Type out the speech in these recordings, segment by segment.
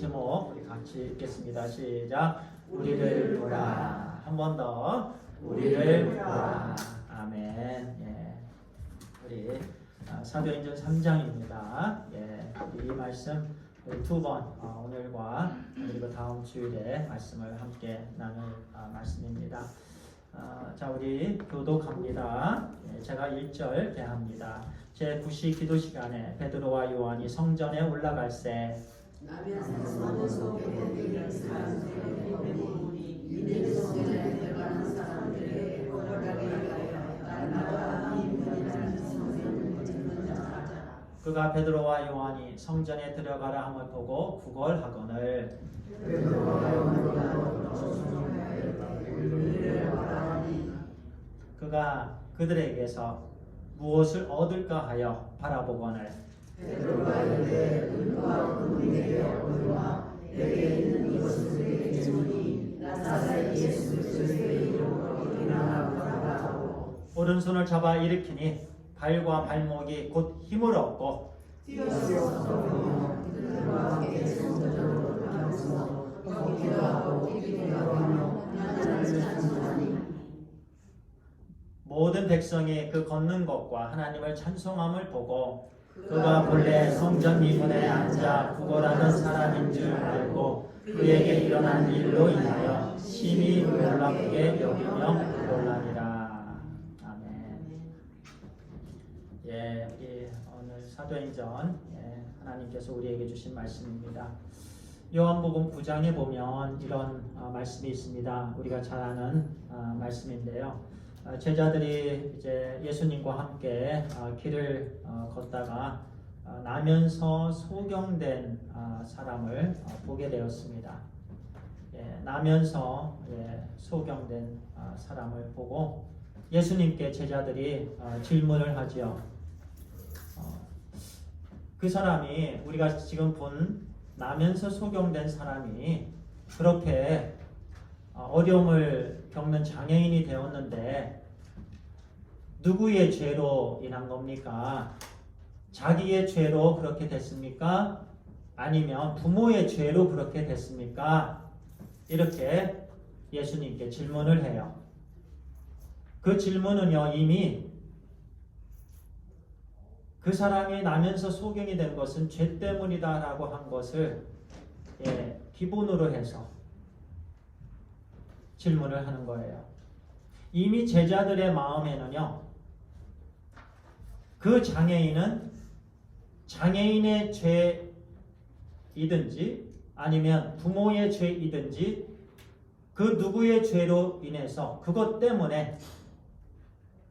제목 우리 같이 읽겠습니다. 시작. 우리를 보라. 한 번 더. 우리를 보라. 아멘. 예. 우리 사도행전 3장입니다. 예. 이 말씀 두 번 오늘과 그리고 다음 주일에 말씀을 함께 나눌 말씀입니다. 자, 우리 교독합니다. 예, 제가 1절 대합니다. 제9시 기도 시간에 베드로와 요한이 성전에 올라갈새 나면서 이런 사람들에게 보니 이들 성전에 들어가는 사람들에게 거절하게 하여 나와 이문이라는 성전을 짓는다. 그가 베드로와 요한이 성전에 들어가라 함을 보고 구걸하거늘 그가 그들에게서 무엇을 얻을까 하여 바라보거늘 베드로가 이르되 눈과 그분에게 얻으라 내게 있는 이것을 내게 주니 나사렛 예수 그리스도의 이름으로 일어나라 하고 오른손을 잡아 일으키니 발과 발목이 곧 힘을 얻고 뛰어서 그들과 함께 성전으로 들어가서 걷기도 하고 뛰기도 하며 하나님을 찬송하니 모든 백성이 그 걷는 것과 하나님을 찬송함을 보고 그가 본래 성전 미문에 앉아 구걸하던 사람인 줄 알고 그에게 일어난 일로 인하여 심히 놀랍게 여기며 놀라니라. 아멘. 예, 우리 오늘 사도행전 하나님께서 우리에게 주신 말씀입니다. 요한복음 9장에 보면 이런 말씀이 있습니다. 우리가 잘 아는 말씀인데요. 제자들이 이제 예수님과 함께 길을 걷다가 나면서 소경된 사람을 보게 되었습니다. 나면서 소경된 사람을 보고 예수님께 제자들이 질문을 하지요. 그 사람이 우리가 지금 본 나면서 소경된 사람이 그렇게 어려움을 겪는 장애인이 되었는데 누구의 죄로 인한 겁니까? 자기의 죄로 그렇게 됐습니까? 아니면 부모의 죄로 그렇게 됐습니까? 이렇게 예수님께 질문을 해요. 그 질문은요, 이미 그 사람이 나면서 소경이 된 것은 죄 때문이다라고 한 것을 기본으로 해서 질문을 하는 거예요. 이미 제자들의 마음에는요, 그 장애인은 장애인의 죄이든지 아니면 부모의 죄이든지 그 누구의 죄로 인해서 그것 때문에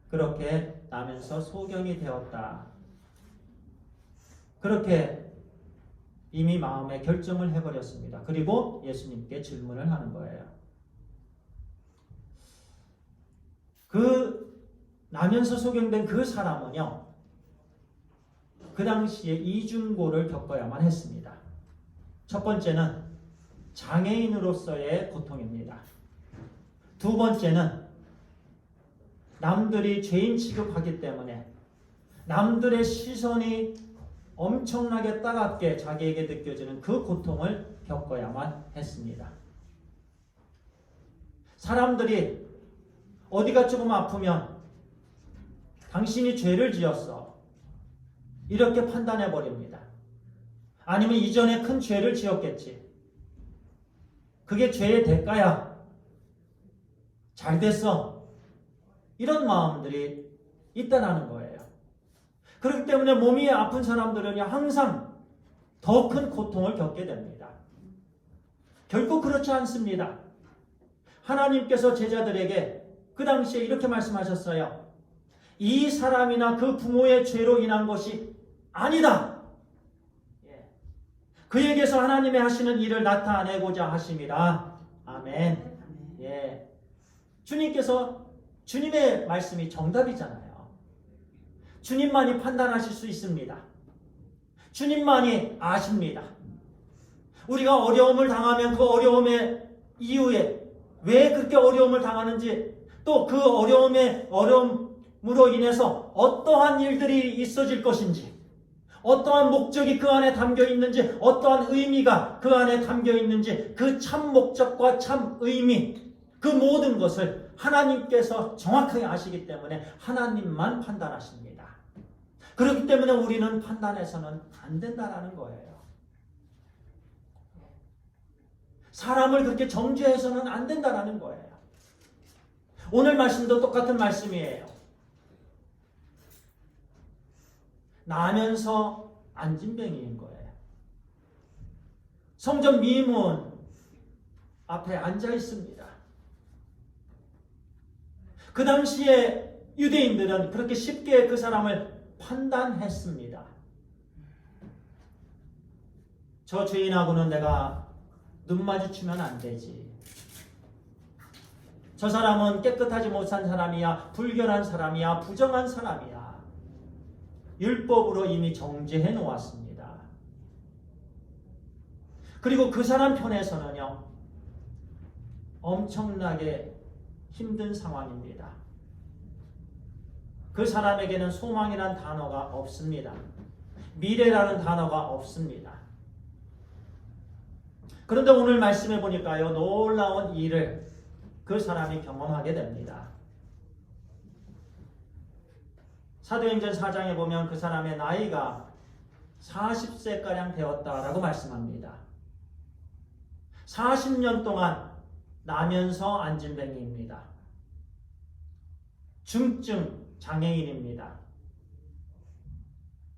그렇게 나면서 소경이 되었다. 그렇게 이미 마음에 결정을 해버렸습니다. 그리고 예수님께 질문을 하는 거예요. 그 나면서 소경된 그 사람은요, 그 당시에 이중고를 겪어야만 했습니다. 첫 번째는 장애인으로서의 고통입니다. 두 번째는 남들이 죄인 취급하기 때문에 남들의 시선이 엄청나게 따갑게 자기에게 느껴지는 그 고통을 겪어야만 했습니다. 사람들이 어디가 조금 아프면 당신이 죄를 지었어, 이렇게 판단해 버립니다. 아니면 이전에 큰 죄를 지었겠지, 그게 죄의 대가야, 잘 됐어, 이런 마음들이 있다는 거예요. 그렇기 때문에 몸이 아픈 사람들은 항상 더 큰 고통을 겪게 됩니다. 결코 그렇지 않습니다. 하나님께서 제자들에게 그 당시에 이렇게 말씀하셨어요. 이 사람이나 그 부모의 죄로 인한 것이 아니다. 그에게서 하나님의 하시는 일을 나타내고자 하심이라. 아멘. 주님께서, 주님의 말씀이 정답이잖아요. 주님만이 판단하실 수 있습니다. 주님만이 아십니다. 우리가 어려움을 당하면 그 어려움의 이유에 왜 그렇게 어려움을 당하는지, 또 그 어려움으로 인해서 어떠한 일들이 있어질 것인지, 어떠한 목적이 그 안에 담겨 있는지, 어떠한 의미가 그 안에 담겨 있는지, 그 참 목적과 참 의미, 그 모든 것을 하나님께서 정확하게 아시기 때문에 하나님만 판단하십니다. 그렇기 때문에 우리는 판단해서는 안 된다라는 거예요. 사람을 그렇게 정죄해서는 안 된다라는 거예요. 오늘 말씀도 똑같은 말씀이에요. 나면서 안진뱅이인 거예요. 성전 미문 앞에 앉아 있습니다. 그 당시에 유대인들은 그렇게 쉽게 그 사람을 판단했습니다. 저 죄인하고는 내가 눈 마주치면 안 되지. 저 사람은 깨끗하지 못한 사람이야, 불결한 사람이야, 부정한 사람이야. 율법으로 이미 정죄해 놓았습니다. 그리고 그 사람 편에서는요, 엄청나게 힘든 상황입니다. 그 사람에게는 소망이란 단어가 없습니다. 미래라는 단어가 없습니다. 그런데 오늘 말씀해 보니까요, 놀라운 일을 그 사람이 경험하게 됩니다. 사도행전 4장에 보면 그 사람의 나이가 40세가량 되었다라고 말씀합니다. 40년 동안 나면서 안진뱅이입니다. 중증 장애인입니다.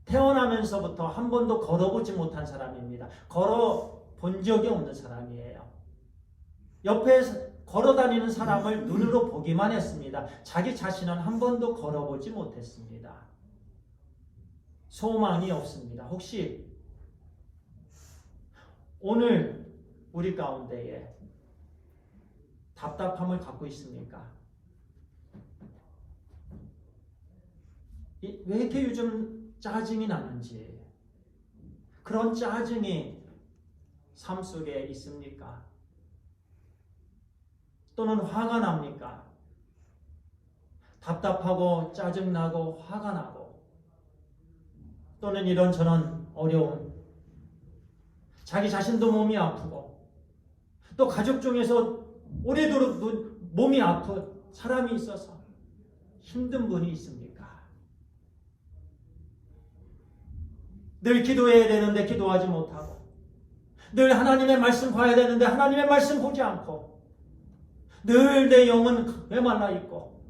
태어나면서부터 한 번도 걸어보지 못한 사람입니다. 걸어본 적이 없는 사람이에요. 옆에 걸어다니는 사람을 눈으로 보기만 했습니다. 자기 자신은 한 번도 걸어보지 못했습니다. 소망이 없습니다. 혹시 오늘 우리 가운데에 답답함을 갖고 있습니까? 왜 이렇게 요즘 짜증이 나는지, 그런 짜증이 삶 속에 있습니까? 또는 화가 납니까? 답답하고 짜증나고 화가 나고, 또는 이런저런 어려움, 자기 자신도 몸이 아프고, 또 가족 중에서 오래도록 몸이 아픈 사람이 있어서 힘든 분이 있습니까? 늘 기도해야 되는데 기도하지 못하고, 늘 하나님의 말씀 봐야 되는데 하나님의 말씀 보지 않고, 늘 내 영은 메말라 있고,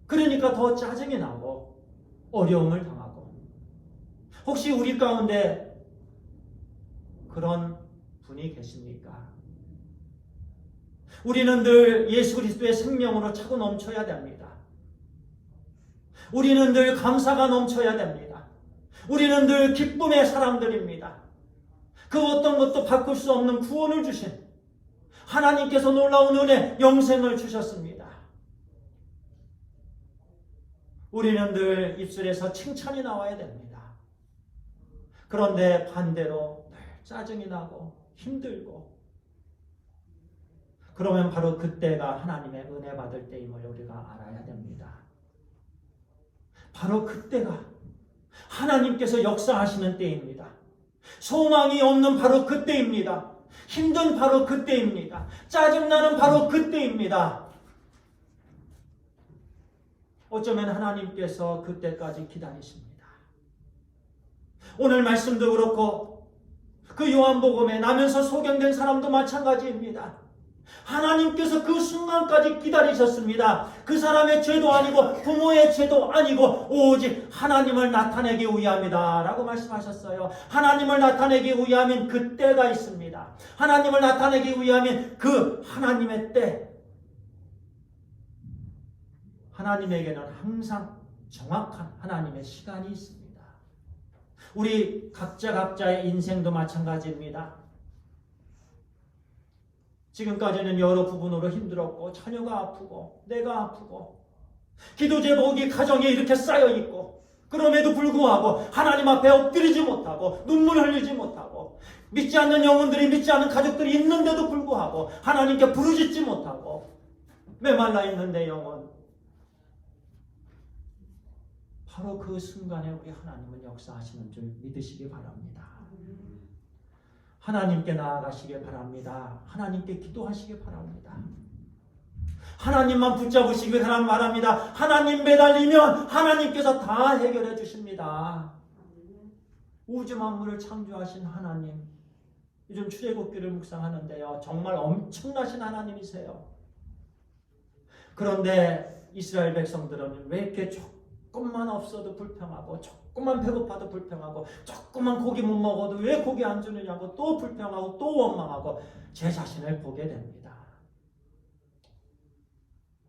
그러니까 더 짜증이 나고 어려움을 당하고. 혹시 우리 가운데 그런 분이 계십니까? 우리는 늘 예수 그리스도의 생명으로 차고 넘쳐야 됩니다. 우리는 늘 감사가 넘쳐야 됩니다. 우리는 늘 기쁨의 사람들입니다. 그 어떤 것도 바꿀 수 없는 구원을 주신 하나님께서 놀라운 은혜, 영생을 주셨습니다. 우리는 늘 입술에서 칭찬이 나와야 됩니다. 그런데 반대로 늘 짜증이 나고 힘들고, 그러면 바로 그때가 하나님의 은혜 받을 때임을 우리가 알아야 됩니다. 바로 그때가 하나님께서 역사하시는 때입니다. 소망이 없는 바로 그때입니다. 힘든 바로 그때입니다. 짜증나는 바로 그때입니다. 어쩌면 하나님께서 그때까지 기다리십니다. 오늘 말씀도 그렇고 그 요한복음에 나면서 소경된 사람도 마찬가지입니다. 하나님께서 그 순간까지 기다리셨습니다. 그 사람의 죄도 아니고 부모의 죄도 아니고 오직 하나님을 나타내기 위함이다 라고 말씀하셨어요. 하나님을 나타내기 위함인 그 때가 있습니다. 하나님을 나타내기 위함인 그 하나님의 때. 하나님에게는 항상 정확한 하나님의 시간이 있습니다. 우리 각자의 인생도 마찬가지입니다. 지금까지는 여러 부분으로 힘들었고, 자녀가 아프고, 내가 아프고, 기도 제목이 가정에 이렇게 쌓여있고, 그럼에도 불구하고 하나님 앞에 엎드리지 못하고 눈물 흘리지 못하고, 믿지 않는 영혼들이, 믿지 않는 가족들이 있는데도 불구하고 하나님께 부르짖지 못하고 메말라 있는 내 영혼, 바로 그 순간에 우리 하나님은 역사하시는 줄 믿으시기 바랍니다. 하나님께 나아가시기 바랍니다. 하나님께 기도하시기 바랍니다. 하나님만 붙잡으시기 바랍니다. 하나님 매달리면 하나님께서 다 해결해 주십니다. 우주 만물을 창조하신 하나님, 요즘 출애굽기를 묵상하는데요, 정말 엄청나신 하나님이세요. 그런데 이스라엘 백성들은 왜 이렇게 조금만 없어도 불평하고, 조금만 배고파도 불평하고, 조금만 고기 못 먹어도 왜 고기 안 주느냐고 또 불평하고 또 원망하고 제 자신을 보게 됩니다.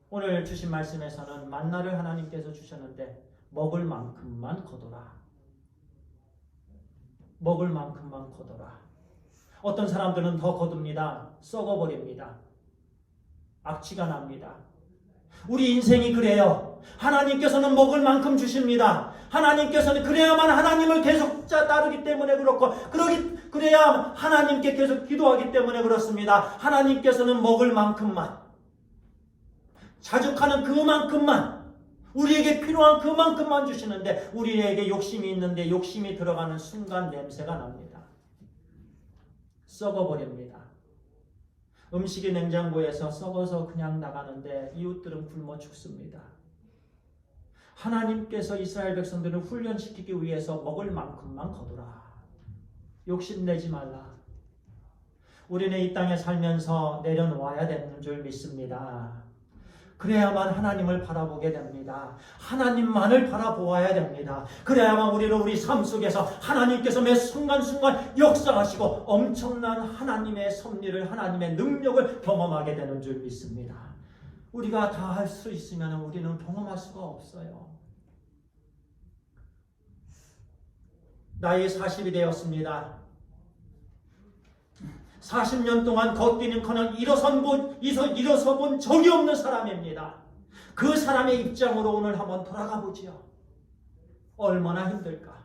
오늘 주신 말씀에서는 만나를 하나님께서 주셨는데 먹을 만큼만 거둬라. 먹을 만큼만 거둬라. 어떤 사람들은 더 거둡니다. 썩어버립니다. 악취가 납니다. 우리 인생이 그래요. 하나님께서는 먹을 만큼 주십니다. 하나님께서는 그래야만 하나님을 계속 따르기 때문에 그렇고, 그래야 하나님께 계속 기도하기 때문에 그렇습니다. 하나님께서는 먹을 만큼만, 자족하는 그만큼만, 우리에게 필요한 그만큼만 주시는데, 우리에게 욕심이 있는데 욕심이 들어가는 순간 냄새가 납니다. 썩어버립니다. 음식이 냉장고에서 썩어서 그냥 나가는데 이웃들은 굶어 죽습니다. 하나님께서 이스라엘 백성들을 훈련시키기 위해서 먹을 만큼만 거두라. 욕심내지 말라. 우리는 이 땅에 살면서 내려놓아야 되는 줄 믿습니다. 그래야만 하나님을 바라보게 됩니다. 하나님만을 바라보아야 됩니다. 그래야만 우리는 우리 삶 속에서 하나님께서 매 순간순간 역사하시고 엄청난 하나님의 섭리를, 하나님의 능력을 경험하게 되는 줄 믿습니다. 우리가 다 할 수 있으면 우리는 경험할 수가 없어요. 나이 40이 되었습니다. 40년 동안 걷기는커녕 일어서 본 적이 없는 사람입니다. 그 사람의 입장으로 오늘 한번 돌아가 보지요. 얼마나 힘들까.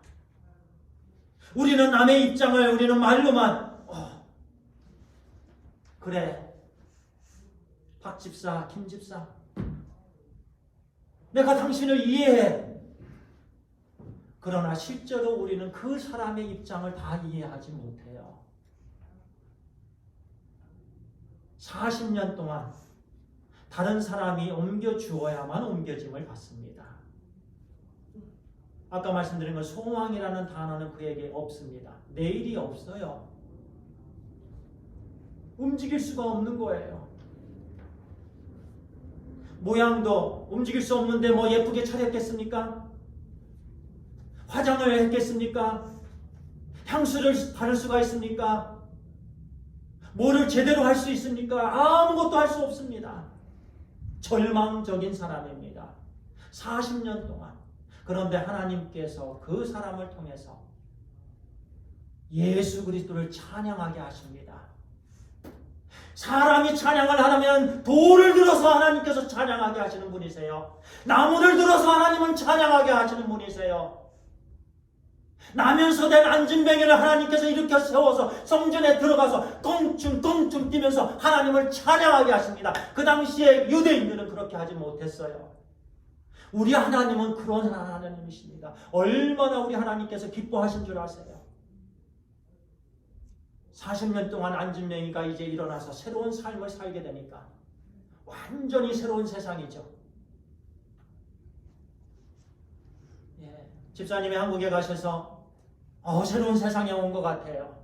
우리는 남의 입장을 우리는 말로만 그래 박 집사, 김 집사, 내가 당신을 이해해. 그러나 실제로 우리는 그 사람의 입장을 다 이해하지 못해요. 40년 동안 다른 사람이 옮겨주어야만 옮겨짐을 받습니다. 아까 말씀드린 건 소망이라는 단어는 그에게 없습니다. 내일이 없어요. 움직일 수가 없는 거예요. 모양도 움직일 수 없는데 뭐 예쁘게 차렸겠습니까? 화장을 했겠습니까? 향수를 바를 수가 있습니까? 뭐를 제대로 할 수 있습니까? 아무것도 할 수 없습니다. 절망적인 사람입니다. 40년 동안. 그런데 하나님께서 그 사람을 통해서 예수 그리스도를 찬양하게 하십니다. 사람이 찬양을 하려면 돌을 들어서 하나님께서 찬양하게 하시는 분이세요. 나무를 들어서 하나님은 찬양하게 하시는 분이세요. 나면서 된 안진뱅이를 하나님께서 일으켜 세워서 성전에 들어가서 껑충 뛰면서 하나님을 찬양하게 하십니다. 그 당시에 유대인들은 그렇게 하지 못했어요. 우리 하나님은 그런 하나님이십니다. 얼마나 우리 하나님께서 기뻐하신 줄 아세요? 40년 동안 안진뱅이가 이제 일어나서 새로운 삶을 살게 되니까 완전히 새로운 세상이죠. 집사님이 한국에 가셔서 새로운 세상에 온 것 같아요.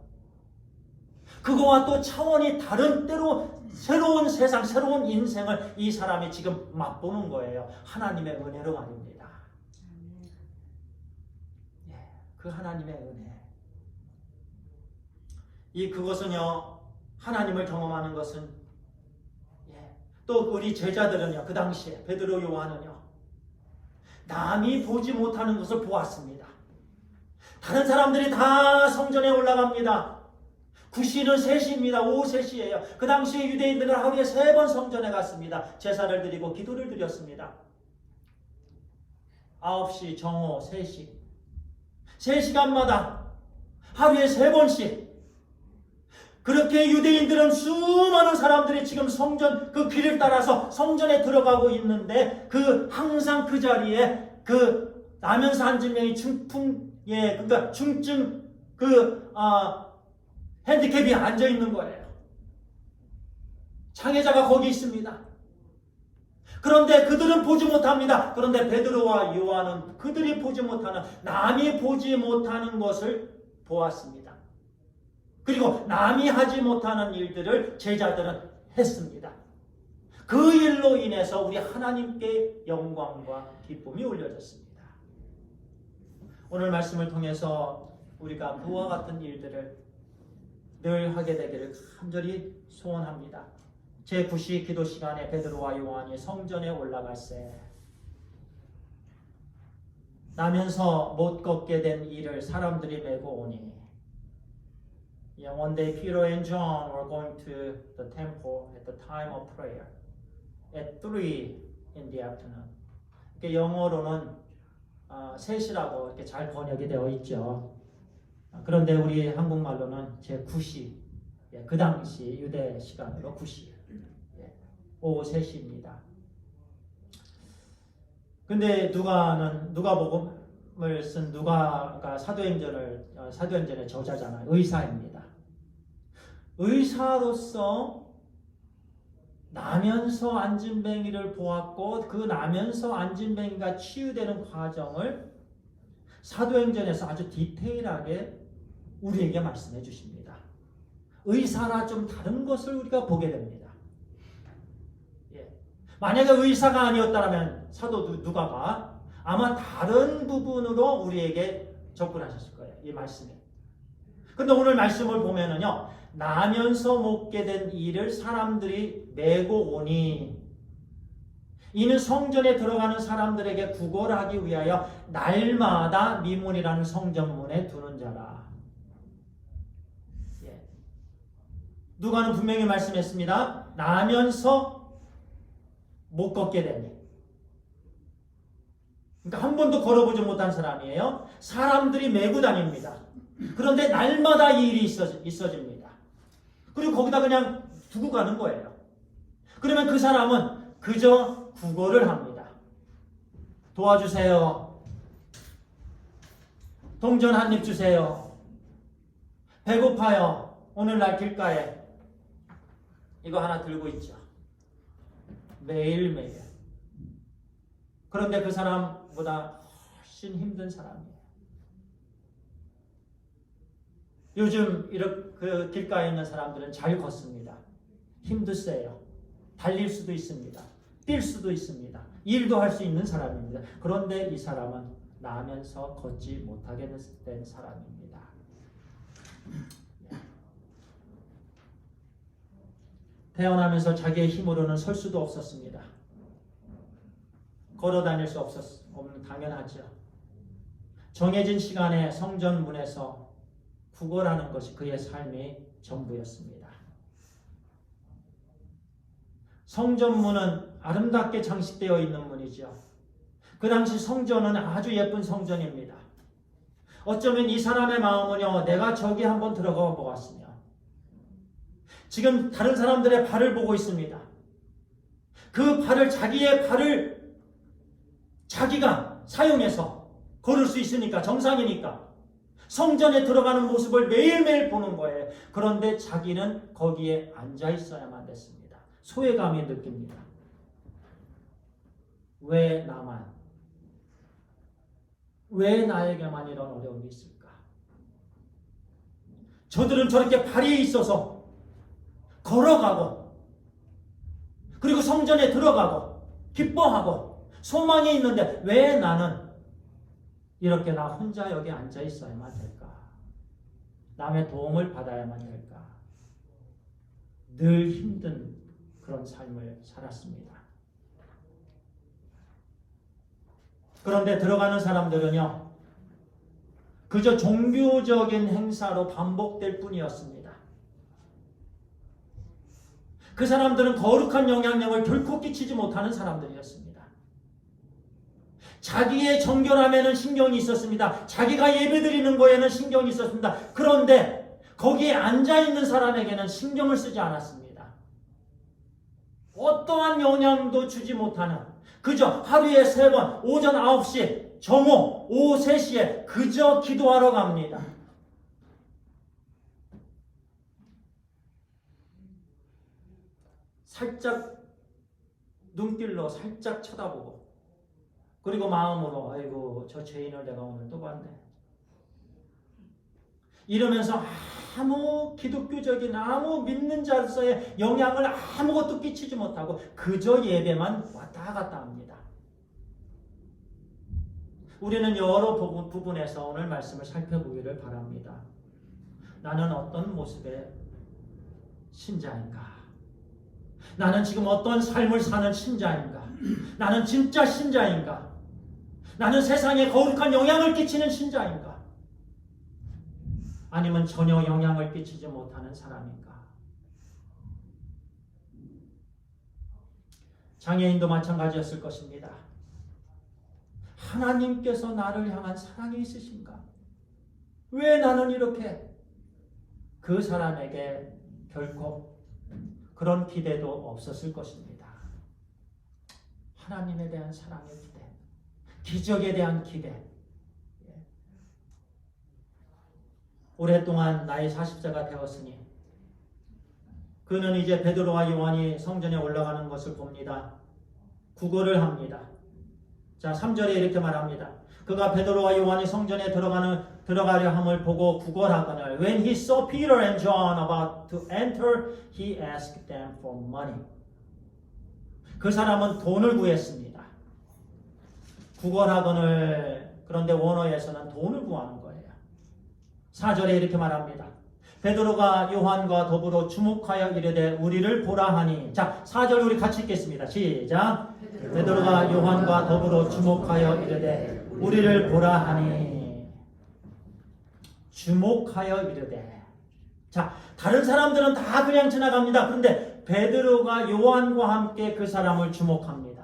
그거와 또 차원이 다른 때로 새로운 세상, 새로운 인생을 이 사람이 지금 맛보는 거예요. 하나님의 은혜로 말입니다. 그 하나님의 은혜. 그것은요, 하나님을 경험하는 것은, 또 우리 제자들은요, 그 당시에 베드로 요한은요, 남이 보지 못하는 것을 보았습니다. 다른 사람들이 다 성전에 올라갑니다. 9시는 3시입니다. 오후 3시예요. 그 당시에 유대인들은 하루에 3번 성전에 갔습니다. 제사를 드리고 기도를 드렸습니다. 9시, 정오, 3시. 3시간마다 하루에 3번씩. 그렇게 유대인들은 수많은 사람들이 지금 성전 그 길을 따라서 성전에 들어가고 있는데 항상 그 자리에 그 나면서 앉은 명이 그러니까 중증 핸디캡이 앉아 있는 거예요. 장애자가 거기 있습니다. 그런데 그들은 보지 못합니다. 그런데 베드로와 요한은 그들이 보지 못하는, 남이 보지 못하는 것을 보았습니다. 그리고 남이 하지 못하는 일들을 제자들은 했습니다. 그 일로 인해서 우리 하나님께 영광과 기쁨이 올려졌습니다. 오늘 말씀을 통해서 우리가 그와 같은 일들을 늘 하게 되기를 간절히 소원합니다. 제9시 기도 시간에 베드로와 요한이 성전에 올라갈새 나면서 못 걷게 된 이를 사람들이 메고 오니, One day Peter and John were going to the temple at the time of prayer at 3 in the afternoon. 영어로는 3시라고 이렇게 잘 번역이 되어 있죠. 그런데 우리 한국말로는 제9시, 그 당시 유대 시간으로 9시, 오후 3시입니다. 근데 누가복음을 쓴 누가가 사도행전의 저자잖아요. 의사입니다. 의사로서 나면서 안진뱅이를 보았고 그 나면서 안진뱅이가 치유되는 과정을 사도행전에서 아주 디테일하게 우리에게 말씀해 주십니다. 의사라 좀 다른 것을 우리가 보게 됩니다. 만약에 의사가 아니었다면 사도 누가가 아마 다른 부분으로 우리에게 접근하셨을 거예요. 이 말씀에. 근데 오늘 말씀을 보면은요, 나면서 먹게 된 일을 사람들이 메고 오니, 이는 성전에 들어가는 사람들에게 구걸하기 위하여 날마다 미문이라는 성전문에 두는 자라. 누가는 분명히 말씀했습니다. 나면서 못 걷게 되니. 그러니까 한 번도 걸어보지 못한 사람이에요. 사람들이 메고 다닙니다. 그런데 날마다 이 일이 있어집니다. 그리고 거기다 그냥 두고 가는 거예요. 그러면 그 사람은 그저 구걸을 합니다. 도와주세요. 동전 한 입 주세요. 배고파요. 오늘날 길가에 이거 하나 들고 있죠. 매일매일. 그런데 그 사람보다 훨씬 힘든 사람이에요. 요즘 이렇게 그 길가에 있는 사람들은 잘 걷습니다. 힘도 세요. 달릴 수도 있습니다. 뛸 수도 있습니다. 일도 할 수 있는 사람입니다. 그런데 이 사람은 나면서 걷지 못하게 된 사람입니다. 태어나면서 자기의 힘으로는 설 수도 없었습니다. 걸어 다닐 수 없는 당연하죠. 정해진 시간에 성전 문에서 구걸하는 것이 그의 삶의 전부였습니다. 성전 문은 아름답게 장식되어 있는 문이죠. 그 당시 성전은 아주 예쁜 성전입니다. 어쩌면 이 사람의 마음은요, 내가 저기 한번 들어가 보았으면, 지금 다른 사람들의 발을 보고 있습니다. 그 발을, 자기의 발을 자기가 사용해서 걸을 수 있으니까, 정상이니까 성전에 들어가는 모습을 매일매일 보는 거예요. 그런데 자기는 거기에 앉아 있어야만 됐습니다. 소외감이 느낍니다. 왜 나만? 왜 나에게만 이런 어려움이 있을까? 저들은 저렇게 발이 있어서 걸어가고, 그리고 성전에 들어가고 기뻐하고 소망이 있는데 왜 나는 이렇게 나 혼자 여기 앉아 있어야만 될까? 남의 도움을 받아야만 될까? 늘 힘든 그런 삶을 살았습니다. 그런데 들어가는 사람들은요, 그저 종교적인 행사로 반복될 뿐이었습니다. 그 사람들은 거룩한 영향력을 결코 끼치지 못하는 사람들이었습니다. 자기의 정결함에는 신경이 있었습니다. 자기가 예배드리는 거에는 신경이 있었습니다. 그런데 거기에 앉아있는 사람에게는 신경을 쓰지 않았습니다. 어떠한 영향도 주지 못하는, 그저 하루에 3번 오전 9시 정오, 오후 3시에 그저 기도하러 갑니다. 살짝 눈길로 살짝 쳐다보고 그리고 마음으로 아이고 저 죄인을 내가 오늘 또 봤네. 이러면서 아무 기독교적인 아무 믿는 자로서의 영향을 아무것도 끼치지 못하고 그저 예배만 왔다 갔다 합니다. 우리는 여러 부분에서 오늘 말씀을 살펴보기를 바랍니다. 나는 어떤 모습의 신자인가? 나는 지금 어떤 삶을 사는 신자인가? 나는 진짜 신자인가? 나는 세상에 거룩한 영향을 끼치는 신자인가? 아니면 전혀 영향을 끼치지 못하는 사람인가? 장애인도 마찬가지였을 것입니다. 하나님께서 나를 향한 사랑이 있으신가? 왜 나는 이렇게? 그 사람에게 결코 그런 기대도 없었을 것입니다. 하나님에 대한 사랑의 기대, 기적에 대한 기대. 오랫동안 나이 40세가 되었으니 그는 이제 베드로와 요한이 성전에 올라가는 것을 봅니다. 구걸을 합니다. 자, 3절에 이렇게 말합니다. 그가 베드로와 요한이 성전에 들어가려 함을 보고 구걸하거늘 When he saw Peter and John about to enter, he asked them for money. 그 사람은 돈을 구했습니다. 구걸하거늘 그런데 원어에서는 돈을 구하는 거예요. 4절에 이렇게 말합니다. 베드로가 요한과 더불어 주목하여 이르되 우리를 보라 하니. 자, 4절 우리 같이 읽겠습니다. 시작. 베드로가 요한과 더불어 주목하여 이르되 우리를 보라 하니. 주목하여 이르되. 자, 다른 사람들은 다 그냥 지나갑니다. 그런데 베드로가 요한과 함께 그 사람을 주목합니다.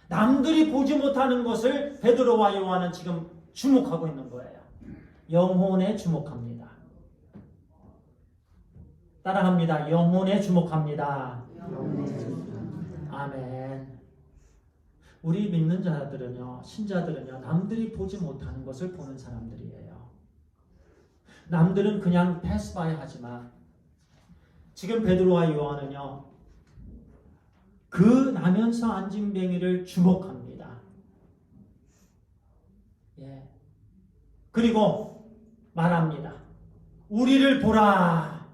남들이 보지 못하는 것을 베드로와 요한은 지금 주목하고 있는 거예요. 영혼에 주목합니다. 따라합니다. 영혼에 주목합니다. 아멘. 우리 믿는 자들은요, 신자들은요, 남들이 보지 못하는 것을 보는 사람들이에요. 남들은 그냥 패스바이 하지만 지금 베드로와 요한은요, 그 나면서 안진뱅이를 주목합니다. 예. 그리고 말합니다. 우리를 보라.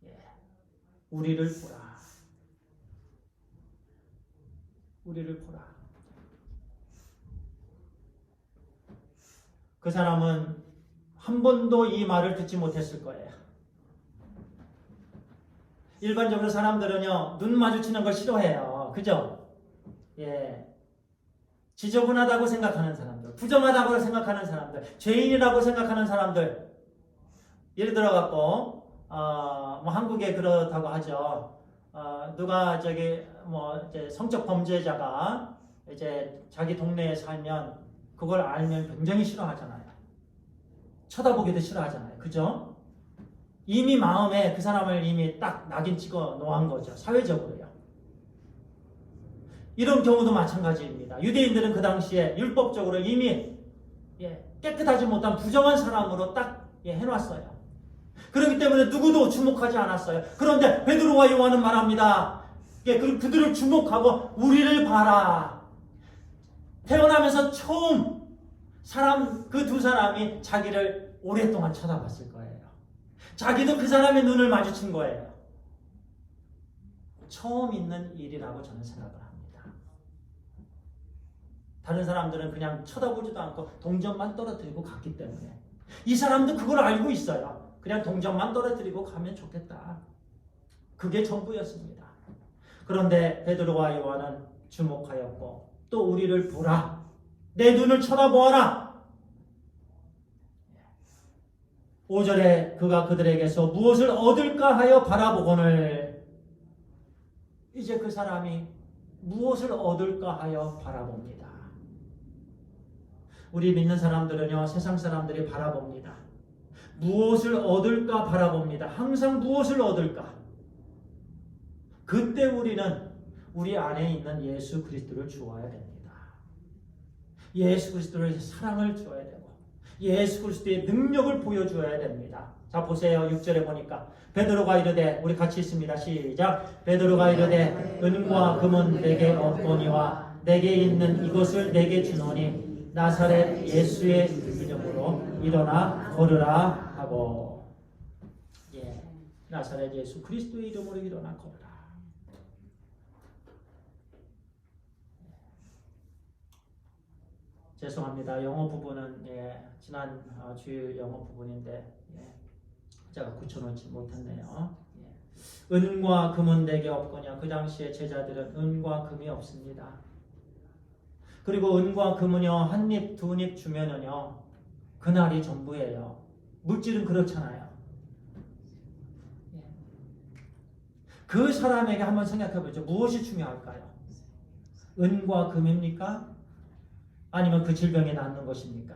예. 우리를 보라. 우리를 보라. 그 사람은 한 번도 이 말을 듣지 못했을 거예요. 일반적으로 사람들은요, 눈 마주치는 걸 싫어해요. 그죠? 예. 지저분하다고 생각하는 사람들, 부정하다고 생각하는 사람들, 죄인이라고 생각하는 사람들. 예를 들어갖고, 뭐 한국에 그렇다고 하죠. 누가 이제 성적 범죄자가 이제 자기 동네에 살면 그걸 알면 굉장히 싫어하잖아요. 쳐다보기도 싫어하잖아요. 그죠? 이미 마음에 그 사람을 이미 딱 낙인 찍어 놓은 거죠. 사회적으로요. 이런 경우도 마찬가지입니다. 유대인들은 그 당시에 율법적으로 이미 깨끗하지 못한 부정한 사람으로 딱 해놨어요. 그렇기 때문에 누구도 주목하지 않았어요. 그런데 베드로와 요한은 말합니다. 그들을 주목하고 우리를 봐라. 태어나면서 처음 그 두 사람이 자기를 오랫동안 쳐다봤을 거예요. 자기도 그 사람의 눈을 마주친 거예요. 처음 있는 일이라고 저는 생각을 합니다. 다른 사람들은 그냥 쳐다보지도 않고 동전만 떨어뜨리고 갔기 때문에 이 사람도 그걸 알고 있어요. 그냥 동전만 떨어뜨리고 가면 좋겠다. 그게 전부였습니다. 그런데 베드로와 요한은 주목하였고 또 우리를 보라. 내 눈을 쳐다보아라. 5절에 그가 그들에게서 무엇을 얻을까 하여 바라보거늘. 이제 그 사람이 무엇을 얻을까 하여 바라봅니다. 우리 믿는 사람들은요, 세상 사람들이 바라봅니다. 무엇을 얻을까 바라봅니다. 항상 무엇을 얻을까. 그때 우리는 우리 안에 있는 예수 그리스도를 주어야 됩니다. 예수 그리스도의 사랑을 주어야 되고 예수 그리스도의 능력을 보여주어야 됩니다. 자 보세요. 6절에 보니까 베드로가 이르되, 우리 같이 있습니다. 시작. 베드로가 이르되 은과 금은 내게 없거니와 내게 있는 이것을 내게 주노니 나사렛 예수의 이름으로 일어나 걸으라 하고. 예, 나사렛 예수 그리스도의 이름으로 일어나 걸으라. 죄송합니다. 영어 부분은 지난 주일 영어 부분인데 제가 굳혀놓지 못했네요. 은과 금은 내게 없거냐. 그 당시에 제자들은 은과 금이 없습니다. 그리고 은과 금은요 한 입, 두 입 주면은요 그날이 전부예요. 물질은 그렇잖아요. 그 사람에게 한번 생각해보죠. 무엇이 중요할까요? 은과 금입니까? 아니면 그 질병에 낫는 것입니까?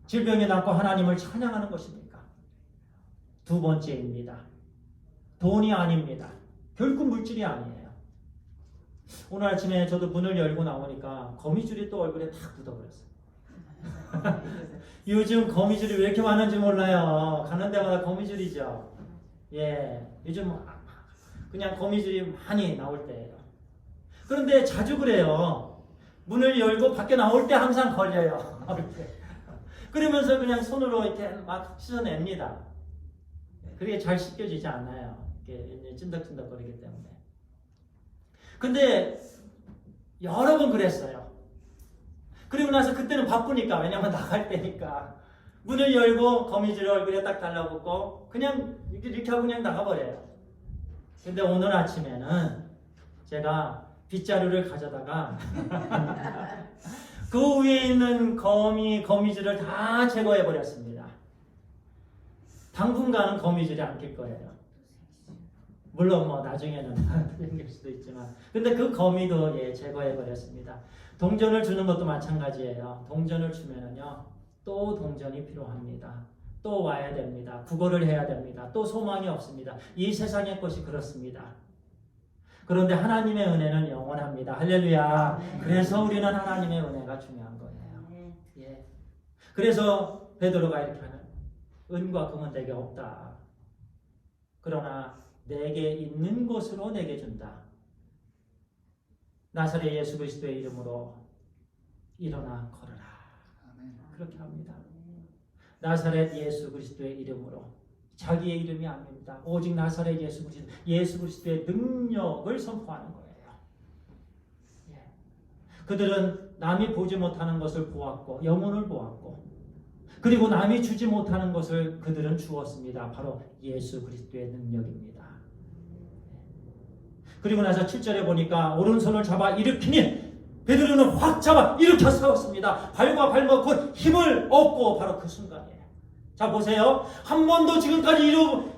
질병에 낫고 하나님을 찬양하는 것입니까? 두 번째입니다. 돈이 아닙니다. 결국 물질이 아니에요. 오늘 아침에 저도 문을 열고 나오니까 거미줄이 또 얼굴에 탁 묻어버렸어요. 요즘 거미줄이 왜 이렇게 많은지 몰라요. 가는 데마다 거미줄이죠. 요즘 그냥 거미줄이 많이 나올 때예요. 그런데 자주 그래요. 문을 열고 밖에 나올 때 항상 걸려요. 그러면서 그냥 손으로 이렇게 막 씻어냅니다. 그게 잘 씻겨지지 않아요. 이렇게 찐덕찐덕거리기 때문에. 근데 여러 번 그랬어요. 그리고 나서 그때는 바쁘니까, 왜냐면 나갈 때니까 문을 열고 거미줄을 얼굴에 딱 달라붙고 그냥 이렇게 하고 그냥 나가버려요. 근데 오늘 아침에는 제가 빗자루를 가져다가 그 위에 있는 거미줄을 다 제거해 버렸습니다. 당분간은 거미줄이 안 낄 거예요. 물론 뭐 나중에는 생길 수도 있지만, 근데 그 거미도 제거해 버렸습니다. 동전을 주는 것도 마찬가지예요. 동전을 주면은요 또 동전이 필요합니다. 또 와야 됩니다. 구걸을 해야 됩니다. 또 소망이 없습니다. 이 세상의 것이 그렇습니다. 그런데 하나님의 은혜는 영원합니다. 할렐루야. 그래서 우리는 하나님의 은혜가 중요한 거예요. 그래서 베드로가 이렇게 하는, 은과 금은 내게 없다. 그러나 내게 있는 것으로 내게 준다. 나사렛 예수 그리스도의 이름으로 일어나 걸어라. 그렇게 합니다. 나사렛 예수 그리스도의 이름으로. 자기의 이름이 아닙니다. 오직 나사렛 예수 그리스도의 능력을 선포하는 거예요. 그들은 남이 보지 못하는 것을 보았고 영혼을 보았고, 그리고 남이 주지 못하는 것을 그들은 주었습니다. 바로 예수 그리스도의 능력입니다. 그리고 나서 7절에 보니까 오른손을 잡아 일으키니 베드로는 확 잡아 일으켜 세웠습니다. 발과 발목 곧 힘을 얻고 바로 그 순간이에요. 자 보세요. 한 번도 지금까지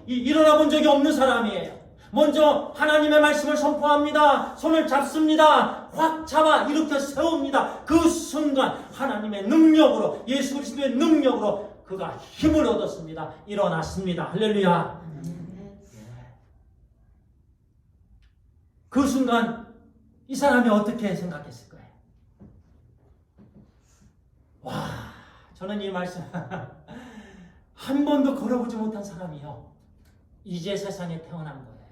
일어나 본 적이 없는 사람이에요. 먼저 하나님의 말씀을 선포합니다. 손을 잡습니다. 확 잡아 일으켜 세웁니다. 그 순간 하나님의 능력으로, 예수 그리스도의 능력으로 그가 힘을 얻었습니다. 일어났습니다. 할렐루야. 그 순간 이 사람이 어떻게 생각했을 거예요? 와, 저는 이 말씀 한 번도 걸어보지 못한 사람이요, 이제 세상에 태어난 거예요.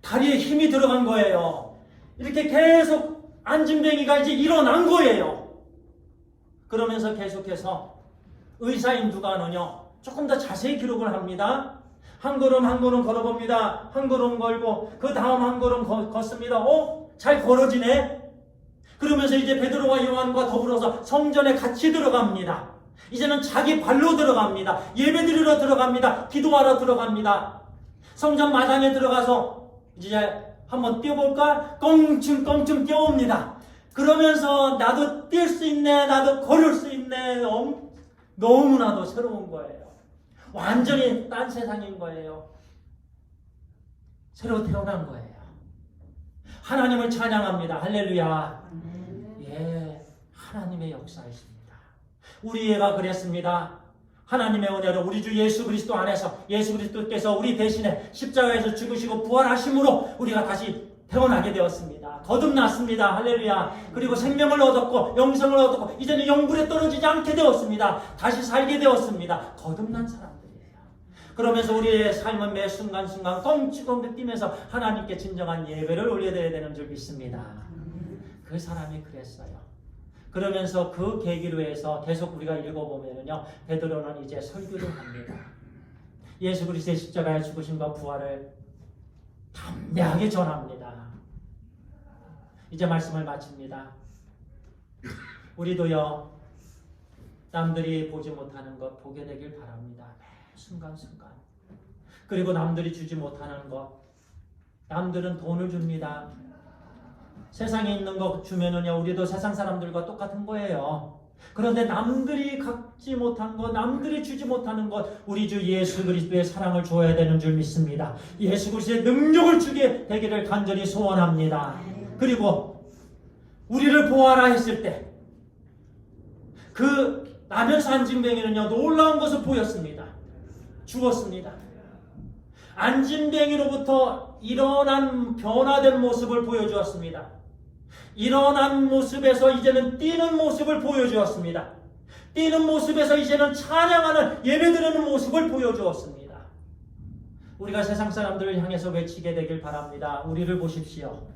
다리에 힘이 들어간 거예요. 이렇게 계속 안진뱅이가 이제 일어난 거예요. 그러면서 계속해서 의사인 누가는요 조금 더 자세히 기록을 합니다. 한 걸음 한 걸음 걸어봅니다. 한 걸음 걸고 그 다음 한 걸음 걷습니다. 잘 걸어지네. 그러면서 이제 베드로와 요한과 더불어서 성전에 같이 들어갑니다. 이제는 자기 발로 들어갑니다. 예배드리러 들어갑니다. 기도하러 들어갑니다. 성전 마당에 들어가서 이제 한번 뛰어볼까? 껑충껑충 뛰어옵니다. 그러면서 나도 뛸 수 있네, 나도 걸을 수 있네. 너무나도 새로운 거예요. 완전히 딴 세상인 거예요. 새로 태어난 거예요. 하나님을 찬양합니다. 할렐루야. 하나님의 역사이십니다. 우리 애가 그랬습니다. 하나님의 은혜로 우리 주 예수 그리스도 안에서 예수 그리스도께서 우리 대신에 십자가에서 죽으시고 부활하심으로 우리가 다시 태어나게 되었습니다. 거듭났습니다. 할렐루야. 그리고 생명을 얻었고 영생을 얻었고 이제는 영불에 떨어지지 않게 되었습니다. 다시 살게 되었습니다. 거듭난 사람들이에요. 그러면서 우리의 삶은 매 순간순간 껑충껑 뛰면서 하나님께 진정한 예배를 올려드려야 되는 줄 믿습니다. 그 사람이 그랬어요. 그러면서 그 계기로 해서 계속 우리가 읽어보면요, 베드로는 이제 설교를 합니다. 예수 그리스도의 십자가의 죽으심과 부활을 담대하게 전합니다. 이제 말씀을 마칩니다. 우리도요, 남들이 보지 못하는 것 보게 되길 바랍니다. 매 순간순간. 그리고 남들이 주지 못하는 것, 남들은 돈을 줍니다. 세상에 있는 거 주면은요, 우리도 세상 사람들과 똑같은 거예요. 그런데 남들이 갖지 못한 것, 남들이 주지 못하는 것, 우리 주 예수 그리스도의 사랑을 줘야 되는 줄 믿습니다. 예수 그리스도의 능력을 주게 되기를 간절히 소원합니다. 그리고 우리를 보아라 했을 때 그 나면서 안진뱅이는요, 놀라운 것을 보였습니다. 죽었습니다. 안진뱅이로부터 일어난 변화된 모습을 보여주었습니다. 일어난 모습에서 이제는 뛰는 모습을 보여주었습니다. 뛰는 모습에서 이제는 찬양하는 예배드리는 모습을 보여주었습니다. 우리가 세상 사람들을 향해서 외치게 되길 바랍니다. 우리를 보십시오.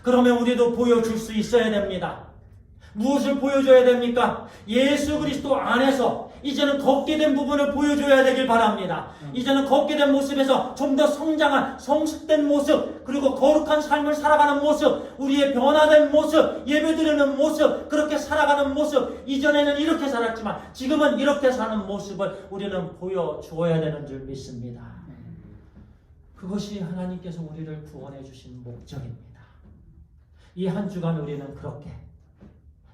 그러면 우리도 보여줄 수 있어야 됩니다. 무엇을 보여줘야 됩니까? 예수 그리스도 안에서 이제는 걷게 된 부분을 보여줘야 되길 바랍니다. 이제는 걷게 된 모습에서 좀 더 성장한 성숙된 모습, 그리고 거룩한 삶을 살아가는 모습, 우리의 변화된 모습, 예배드리는 모습, 그렇게 살아가는 모습, 이전에는 이렇게 살았지만 지금은 이렇게 사는 모습을 우리는 보여주어야 되는 줄 믿습니다. 그것이 하나님께서 우리를 구원해 주신 목적입니다. 이 한 주간 우리는 그렇게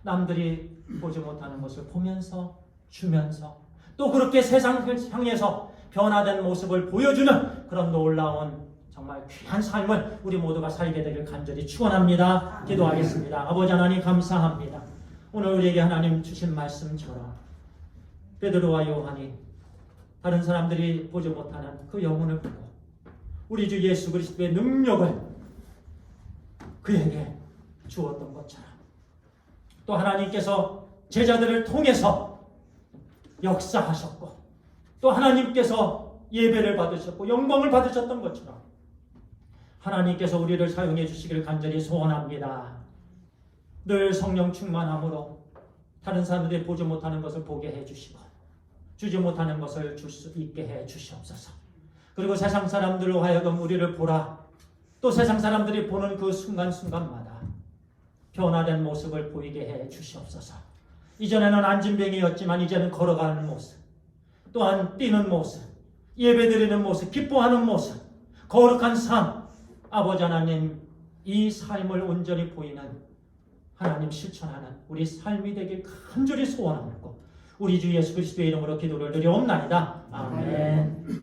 남들이 보지 못하는 것을 보면서 주면서 또 그렇게 세상을 향해서 변화된 모습을 보여주는 그런 놀라운 정말 귀한 삶을 우리 모두가 살게 되길 간절히 축원합니다. 기도하겠습니다. 아버지 하나님 감사합니다. 오늘 우리에게 하나님 주신 말씀처럼 베드로와 요한이 다른 사람들이 보지 못하는 그 영혼을 보고 우리 주 예수 그리스도의 능력을 그에게 주었던 것처럼 또 하나님께서 제자들을 통해서 역사하셨고 또 하나님께서 예배를 받으셨고 영광을 받으셨던 것처럼 하나님께서 우리를 사용해 주시기를 간절히 소원합니다. 늘 성령 충만함으로 다른 사람들이 보지 못하는 것을 보게 해주시고 주지 못하는 것을 줄 수 있게 해 주시옵소서. 그리고 세상 사람들로 하여금 우리를 보라, 또 세상 사람들이 보는 그 순간순간마다 변화된 모습을 보이게 해 주시옵소서. 이전에는 안진뱅이였지만 이제는 걸어가는 모습, 또한 뛰는 모습, 예배드리는 모습, 기뻐하는 모습, 거룩한 삶, 아버지 하나님 이 삶을 온전히 보이는 하나님 실천하는 우리 삶이 되길 간절히 소원하고 우리 주 예수 그리스도의 이름으로 기도를 드리옵나이다. 아멘.